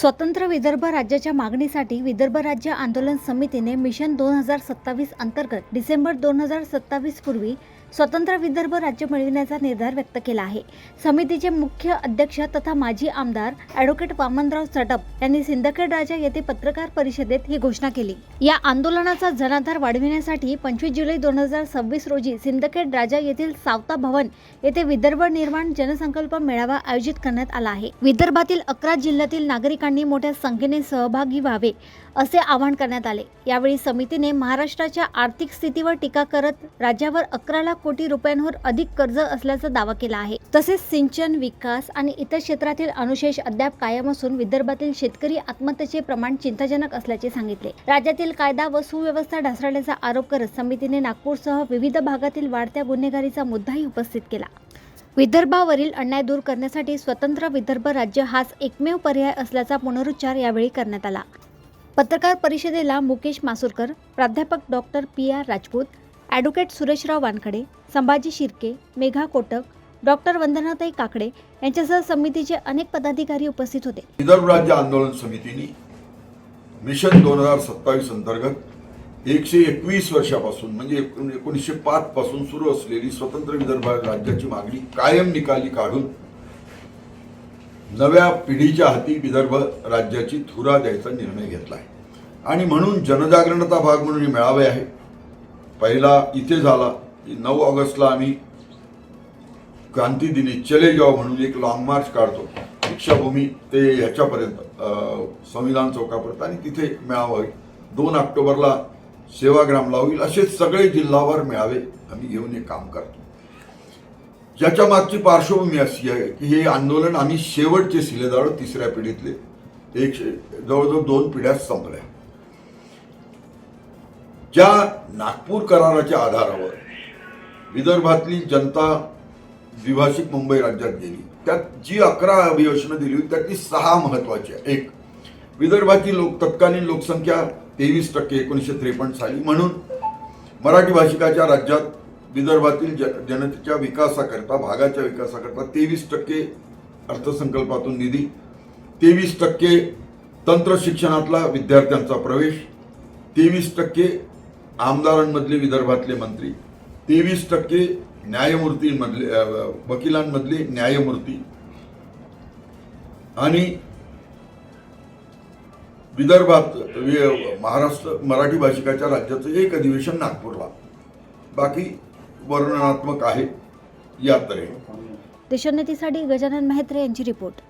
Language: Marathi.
स्वतंत्र विदर्भ राज्याच्या मागणीसाठी विदर्भ राज्य आंदोलन समितीने मिशन 2027 अंतर्गत डिसेंबर 2027 पूर्वी स्वतंत्र विदर्भ राज्य मिळविण्याचा निर्धार व्यक्त केला आहे। समितीचे मुख्य अध्यक्ष तथा माजी आमदार ॲडव्होकेट वामनराव चटप यांनी सिंदखेड राजा येथे पत्रकार परिषदेत ही घोषणा केली। या आंदोलनाचा जनाधार वाढविण्यासाठी 25 जुलै 2026 रोजी सिंदखेड राजा येथील सावता भवन येथे विदर्भ निर्माण जनसंकल्प मेळावा आयोजित करण्यात आला आहे। विदर्भातील 11 जिल्ह्यातील नागरिकांनी मोठ्या संख्येने सहभागी व्हावे असे आवाहन करण्यात आले। यावेळी समितीने महाराष्ट्राच्या आर्थिक स्थितीवर टीका करत राज्यावर 11 लाख कोटी रुपयांवर अधिक कर्ज असल्याचा दावा केला आहे। तसेच सिंचन, विकास आणि इतर क्षेत्रातील अनुशेष अद्याप कायम असून विदर्भातील शेतकरी आत्महत्येचे प्रमाण चिंताजनक असल्याचे सांगितले। राज्यातील कायदा व सुव्यवस्था ढासळल्याचा आरोप करत समितीने नागपूरसह विविध भागातील वाढत्या गुन्हेगारीचा मुद्दाही उपस्थित केला। विदर्भावरील अन्याय दूर करण्यासाठी स्वतंत्र विदर्भ राज्य हाच एकमेव पर्याय असल्याचा पुनरुच्चार यावेळी करण्यात आला। पत्रकार परिषदेला मुकेश मासुरकर, प्राध्यापक doctor PR Rajput, advocate Sureshrao Wankhede, Sambhaji Shirke, Megha Kotak, doctor Vandanatai Kakade यांच्यासह समितीचे अनेक पदाधिकारी उपस्थित होते। विदर्भ राज्य आंदोलन समितीने मिशन 2027 अंतर्गत 121 वर्षापासून म्हणजे 1905 पासून सुरू असलेली स्वतंत्र विदर्भ राज्याची मागणी कायम निकाली काढून नव्या पिढीच्या हाती विदर्भ राज्याची धुरा द्यायचा निर्णय घेतला आहे। आणि म्हणून जनजागरणता भाग म्हणून मेळावे आहे। पहिला इथे झाला 9 ऑगस्टला आम्ही क्रांती दिनी चले जाओ म्हणून एक लॉंग मार्च काढतो दीक्षाभूमी ते ह्याच्यापर्यंत संविधान चौकापर्यंत आणि तिथे मेळावा होईल। 2 ऑक्टोबरला सेवाग्रामला होईल। असे सगळे जिल्हावार मेळावे आम्ही घेऊन हे काम करतो। ज्याच्या मागची पार्श्वभूमी अशी आहे की हे आंदोलन आम्ही शेवटचे शिलेदार तिसऱ्या पिढीतले जवळजवळ 2 पिढ्या संपल्या। ज्या नागपूर कराराच्या आधारावर विदर्भातली जनता द्विभाषिक मुंबई राज्यात गेली त्यात जी 11 अभियोजनं दिली होती त्यातली 6 महत्त्वाची आहे। एक, विदर्भाची तत्कालीन लोकसंख्या 23% 1953 साली, म्हणून मराठी भाषिकाच्या राज्यात विदर्भातील जनतेच्या विकासाकरता भागाच्या विकासाकरता 23% अर्थसंकल्पातून निधी, 23% तंत्र शिक्षणातला विद्यार्थ्यांचा प्रवेश, 23% आमदारांमधले विदर्भातले मंत्री, 23% न्यायमूर्तींमधले वकिलांमधले न्यायमूर्ती आणि विदर्भात महाराष्ट्र मराठी भाषिकाच्या राज्याचं एक अधिवेशन नागपूरला, बाकी वर्णनात्मक आहे या तऱ्हेने। देशोन्नतीसाठी गजानन मेहत्रे यांची रिपोर्ट।